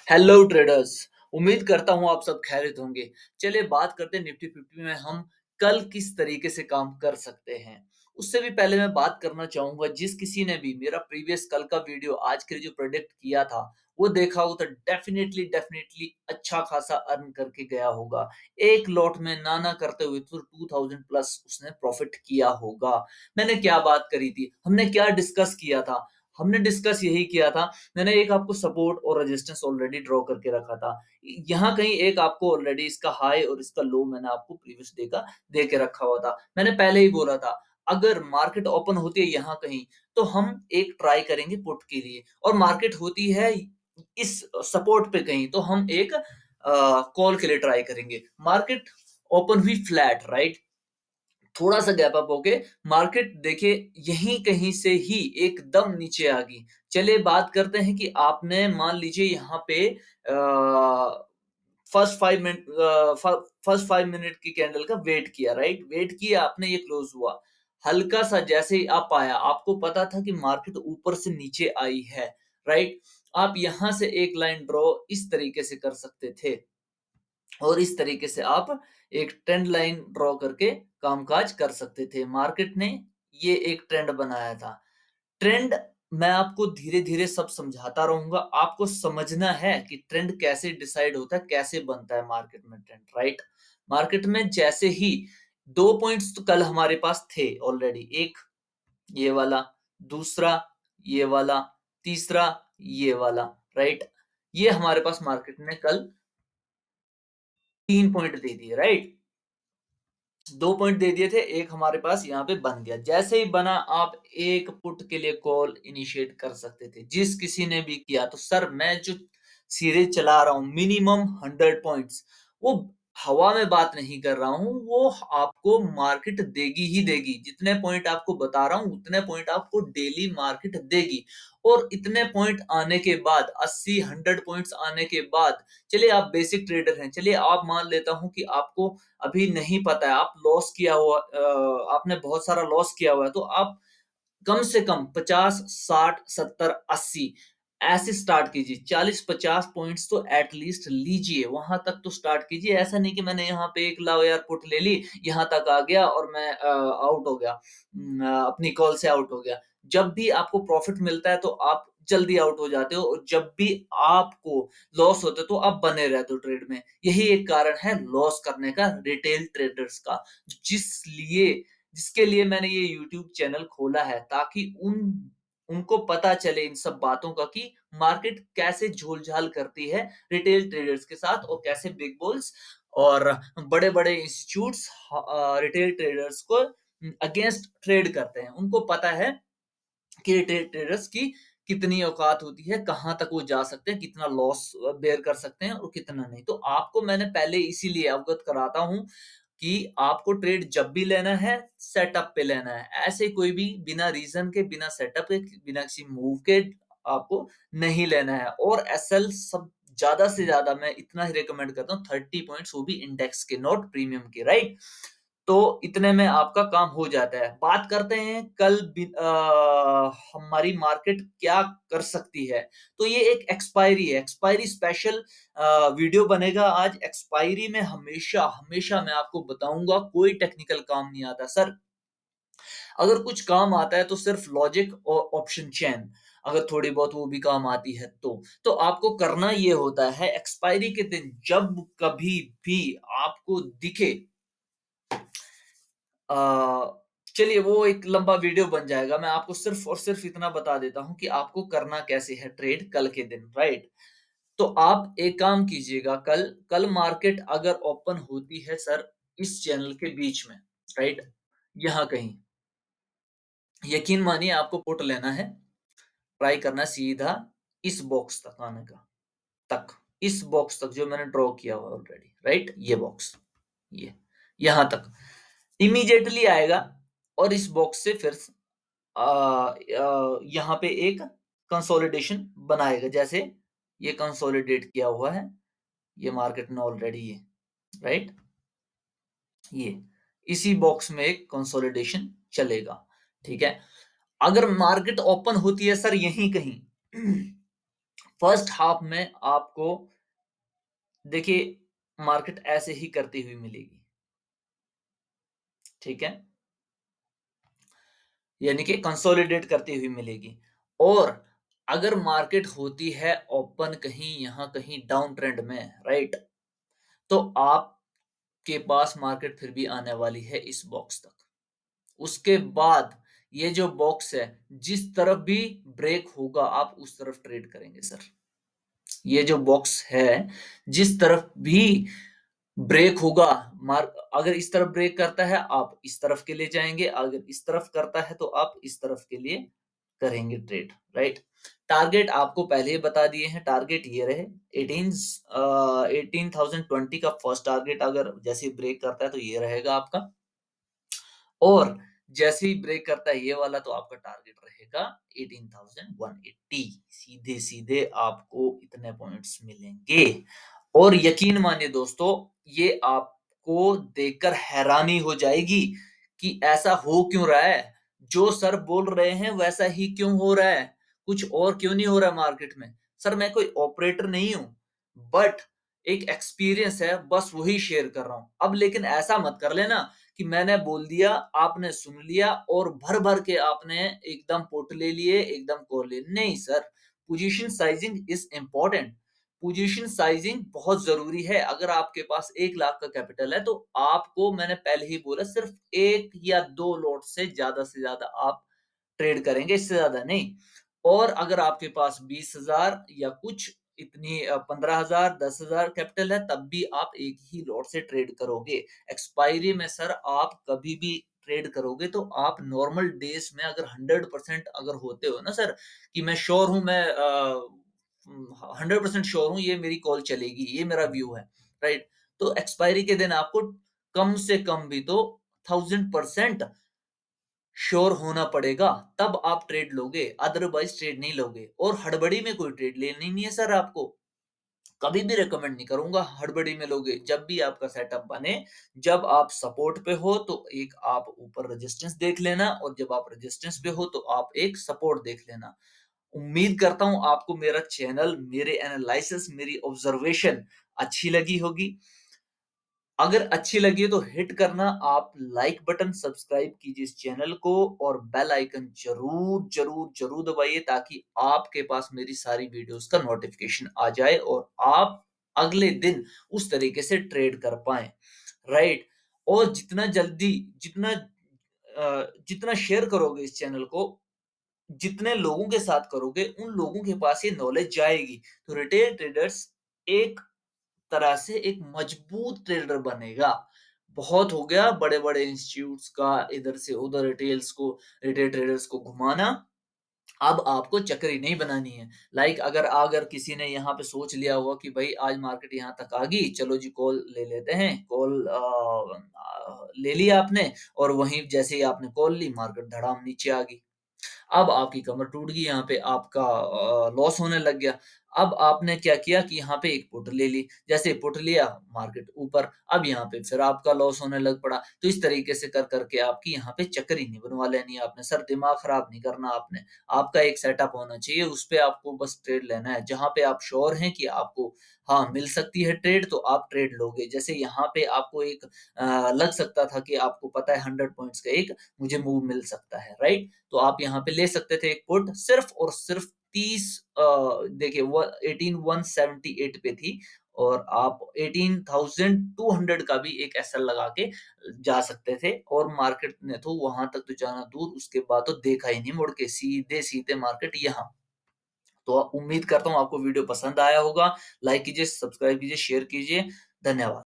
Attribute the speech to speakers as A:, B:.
A: Hello traders. उम्मीद करता हूँ आप सब खैरियत होंगे। चलिए बात करते हैं निफ्टी 50 में हम कल किस तरीके से काम कर सकते हैं। उससे भी पहले मैं बात करना चाहूंगा, जिस किसी ने भी मेरा प्रीवियस कल का वीडियो आज के लिए जो प्रोडिक्ट किया था वो देखा हो तो डेफिनेटली डेफिनेटली अच्छा खासा अर्न करके गया होगा। एक लॉट में ना करते हुए तो 2000 प्लस उसने प्रॉफिट किया होगा। मैंने क्या बात करी थी, हमने क्या डिस्कस किया था? हमने डिस्कस यही किया था। मैंने एक आपको सपोर्ट और रेजिस्टेंस ऑलरेडी ड्रॉ करके रखा था। यहाँ कहीं एक आपको ऑलरेडी इसका हाई और इसका लो मैंने आपको प्रीवियस डे का दे के रखा हुआ था। मैंने पहले ही बोला था, अगर मार्केट ओपन होती है यहाँ कहीं तो हम एक ट्राई करेंगे पुट के लिए, और मार्केट होती है इस सपोर्ट पे कहीं तो हम एक कॉल के लिए ट्राई करेंगे। मार्केट ओपन हुई फ्लैट, राइट? थोड़ा सा गैप अप होके मार्केट देखिए यहीं कहीं से ही एकदम नीचे आ गई। चलिए बात करते हैं कि आपने मान लीजिए यहाँ पे फर्स्ट 5 मिनट की कैंडल का वेट किया, राइट? वेट किया आपने, ये क्लोज हुआ। हल्का सा जैसे ही आप आया, आपको पता था कि मार्केट ऊपर से नीचे आई है, राइट? आप यहां से एक लाइन ड्रॉ इस तरीके से कर सकते थे, और इस तरीके से आप एक ट्रेंड लाइन ड्रॉ करके कामकाज कर सकते थे। मार्केट ने ये एक ट्रेंड बनाया था। ट्रेंड मैं आपको धीरे-धीरे सब समझाता रहूँगा। आपको समझना है कि ट्रेंड कैसे डिसाइड होता है, कैसे बनता है मार्केट में ट्रेंड, राइट? मार्केट में जैसे ही 2 पॉइंट्स तो कल हमारे पास थे ऑलरेडी। एक ये वाला, दूसरा ये वाला, तीसरा ये वाला, राइट? ये हमारे पास मार्केट ने कल 3 पॉइंट दे दिए, राइट? 2 पॉइंट दे दिए थे, एक हमारे पास यहाँ पे बन गया। जैसे ही बना आप एक पुट के लिए कॉल इनिशिएट कर सकते थे। जिस किसी ने भी किया तो सर मैं जो सीरीज चला रहा हूँ मिनिमम 100 पॉइंट्स, वो हवा में बात नहीं कर रहा हूँ, वो आपको मार्केट देगी ही देगी। जितने पॉइंट आपको बता रहा हूँ उतने पॉइंट आपको डेली मार्केट देगी। और इतने पॉइंट आने के बाद 80-100 पॉइंट्स आने के बाद, चलिए आप बेसिक ट्रेडर हैं, चलिए आप मान लेता हूँ कि आपको अभी नहीं पता है, आप लॉस किया हुआ आपने बहुत सारा लॉस किया हुआ है, तो आप कम से कम 50, 60, 70, 80 ऐसे स्टार्ट कीजिए। 40-50 पॉइंट्स तो एटलीस्ट लीजिए, वहां तक तो स्टार्ट कीजिए। ऐसा नहीं कि मैंने यहाँ पे एक लाओ यार पुट ले ली, यहाँ तक आ गया और मैं आउट हो गया, अपनी कॉल से आउट हो गया। जब भी आपको प्रॉफिट मिलता है तो आप जल्दी आउट हो जाते हो, और जब भी आपको लॉस होता है तो आप बने रहते हो ट्रेड में। यही एक कारण है लॉस करने का रिटेल ट्रेडर्स का, जिसलिए जिसके लिए मैंने ये यूट्यूब चैनल खोला है, ताकि उनको पता चले इन सब बातों का कि मार्केट कैसे झोल-झाल करती है रिटेल ट्रेडर्स के साथ, और कैसे बिग बुल्स और बड़े-बड़े इंस्टीट्यूट्स रिटेल ट्रेडर्स को अगेंस्ट ट्रेड करते हैं। उनको पता है कि रिटेल ट्रेडर्स की कितनी औकात होती है, कहाँ तक वो जा सकते हैं, कितना लॉस बेयर कर सकते हैं और कितना नहीं। तो आपको मैंने पहले इसीलिए अवगत कराता हूँ कि आपको ट्रेड जब भी लेना है सेटअप पे लेना है। ऐसे कोई भी बिना रीजन के, बिना सेटअप के, बिना किसी मूव के आपको नहीं लेना है। और एसएल सब ज्यादा से ज्यादा मैं इतना ही रिकमेंड करता हूँ, 30 पॉइंट्स, वो भी इंडेक्स के, नॉट प्रीमियम के, राइट? तो इतने में आपका काम हो जाता है। बात करते हैं कल हमारी मार्केट क्या कर सकती है। तो ये एक एक्सपायरी है, एक्सपायरी स्पेशल वीडियो बनेगा आज। एक्सपायरी में हमेशा हमेशा मैं आपको बताऊंगा कोई टेक्निकल काम नहीं आता सर। अगर कुछ काम आता है तो सिर्फ लॉजिक और ऑप्शन चेन, अगर थोड़ी बहुत वो भी काम आती है तो आपको करना ये होता है, एक्सपायरी के दिन जब कभी भी आपको दिखे, अ, चलिए वो एक लंबा वीडियो बन जाएगा। मैं आपको सिर्फ और सिर्फ इतना बता देता हूँ कि आपको करना कैसे है ट्रेड कल के दिन, राइट? तो आप एक काम कीजिएगा, कल कल मार्केट अगर ओपन होती है सर इस चैनल के बीच में, राइट? यहाँ कहीं, यकीन मानिए आपको पुट लेना है, ट्राई करना है सीधा इस बॉक्स तक आने का, तक, इस बॉक्स तक जो मैंने ड्रॉ किया हुआ ऑलरेडी, राइट? ये बॉक्स, ये यहाँ तक इमीडिएटली आएगा, और इस बॉक्स से फिर यहाँ पे एक कंसोलिडेशन बनाएगा। जैसे ये कंसोलिडेट किया हुआ है, ये मार्केट ने ऑलरेडी, ये, राइट? ये इसी बॉक्स में एक कंसोलिडेशन चलेगा, ठीक है? अगर मार्केट ओपन होती है सर यहीं कहीं फर्स्ट हाफ में आपको देखिए मार्केट ऐसे ही करती हुई मिलेगी, ठीक है? यानी कि कंसोलिडेट करती हुई मिलेगी। और अगर मार्केट होती है ओपन कहीं यहाँ कहीं डाउन ट्रेंड में, राइट? तो आपके पास मार्केट फिर भी आने वाली है इस बॉक्स तक। उसके बाद ये जो बॉक्स है, जिस तरफ भी ब्रेक होगा आप उस तरफ ट्रेड करेंगे सर। ये जो बॉक्स है, जिस तरफ भी ब्रेक होगा, अगर इस तरफ ब्रेक करता है आप इस तरफ के लिए जाएंगे, अगर इस तरफ करता है तो आप इस तरफ के लिए करेंगे ट्रेड, राइट? टारगेट आपको पहले ही बता दिए हैं, टारगेट ये रहे 18,020 का फर्स्ट टारगेट, अगर जैसे ही ब्रेक करता है तो ये रहेगा आपका। और जैसे ही ब्रेक करता है ये वाला तो आपका टारगेट रहेगा 18,180। सीधे सीधे आपको इतने पॉइंट्स मिलेंगे। और यकीन मानिए दोस्तों, ये आपको देखकर हैरानी हो जाएगी कि ऐसा हो क्यों रहा है। जो सर बोल रहे हैं वैसा ही क्यों हो रहा है, कुछ और क्यों नहीं हो रहा मार्केट में। सर मैं कोई ऑपरेटर नहीं हूं, बट एक एक्सपीरियंस है, बस वही शेयर कर रहा हूं। अब लेकिन ऐसा मत कर लेना कि मैंने बोल दिया, आपने सुन लिया और भर भर के आपने एकदम पुट ले लिए, एकदम कॉल ले। नहीं sir, position sizing is important. Position sizing बहुत जरूरी है। अगर आपके पास 1 लाख का कैपिटल है तो आपको, मैंने पहले ही बोला, सिर्फ 1 या 2 लॉट से ज्यादा आप ट्रेड करेंगे, इससे ज्यादा नहीं। और अगर आपके पास 20,000 या कुछ इतनी 15,000 10,000 कैपिटल है, तब भी आप एक ही लॉट से ट्रेड करोगे। एक्सपायरी में सर आप कभी भी ट्रेड करोगे तो आप नॉर्मल डेज में अगर 100% अगर होते हो ना सर, कि मैं श्योर हूं, मैं 100% श्योर हूं ये मेरी कॉल चलेगी, ये मेरा व्यू है, राइट? तो एक्सपायरी के दिन आपको कम से कम भी तो 1000% श्योर होना पड़ेगा, तब आप ट्रेड लोगे, अदरवाइज ट्रेड नहीं लोगे। और हड़बड़ी में कोई ट्रेड लेनी नहीं है सर आपको। कभी भी रेकमेंड नहीं करूंगा हड़बड़ी में लोगे। जब भी आपका सेटअप बने, जब आप सपोर्ट पे हो तो एक आप ऊपर रेजिस्टेंस देख लेना, और जब आप रेजिस्टेंस पे हो तो आप एक सपोर्ट देख लेना। उम्मीद करता हूं आपको मेरा चैनल, मेरे एनालिसिस, मेरी ऑब्जर्वेशन अच्छी लगी होगी। अगर अच्छी लगी है तो हिट करना आप लाइक बटन, सब्सक्राइब कीजिए इस चैनल को, और बेल आइकन जरूर जरूर जरूर दबाइए ताकि आपके पास मेरी सारी वीडियोस का नोटिफिकेशन आ जाए और आप अगले दिन उस तरीके से ट्रेड कर पाए, राइट? और जितना जल्दी, जितना शेयर करोगे इस चैनल को, जितने लोगों के साथ करोगे, उन लोगों के पास ये नॉलेज जाएगी। तो रिटेल ट्रेडर्स एक तरह से एक मजबूत ट्रेडर बनेगा। बहुत हो गया बड़े-बड़े इंस्टीट्यूट्स का इधर से उधर रिटेल ट्रेडर्स को घुमाना। अब आपको चक्री नहीं बनानी है। लाइक अगर अगर किसी ने यहाँ पे सोच लिया होगा कि भाई आज मार्केट यहाँ तक आ गई, चलो जी कॉल ले लेते हैं। कॉल ले लिया आपने, और वहीं जैसे ही आपने कॉल ली मार्केट धड़ाम नीचे आ गई। अब आपकी कमर टूट गई, यहाँ पे आपका लॉस होने लग गया। अब आपने क्या किया कि यहाँ पे एक पुट ले ली, जैसे पुट लिया मार्केट ऊपर, अब यहाँ पे फिर आपका लॉस होने लग पड़ा। तो इस तरीके से कर करके आपकी यहाँ पे चक्री नहीं बनवा लेनी आपने। सर दिमाग खराब नहीं करना आपने। आपका एक सेटअप होना चाहिए, उस पे आपको बस ट्रेड लेना है। जहां पे आप श्योर हैं कि आपको हाँ मिल सकती है ट्रेड, तो आप ट्रेड लोगे। जैसे यहाँ पे आपको एक लग सकता था कि आपको पता है 100 पॉइंट्स का एक मुझे मूव मिल सकता है, राइट? तो आप यहाँ पे ले सकते थे एक पुट, सिर्फ और सिर्फ 30, देखिए वो 18,178 पे थी, और आप 18,200 का भी एक एसएल लगा के जा सकते थे। और मार्केट ने तो वहां तक तो जाना दूर, उसके बाद तो देखा ही नहीं मुड़ के, सीधे सीधे मार्केट यहाँ। तो उम्मीद करता हूँ आपको वीडियो पसंद आया होगा। लाइक कीजिए, सब्सक्राइब कीजिए, शेयर कीजिए। धन्यवाद।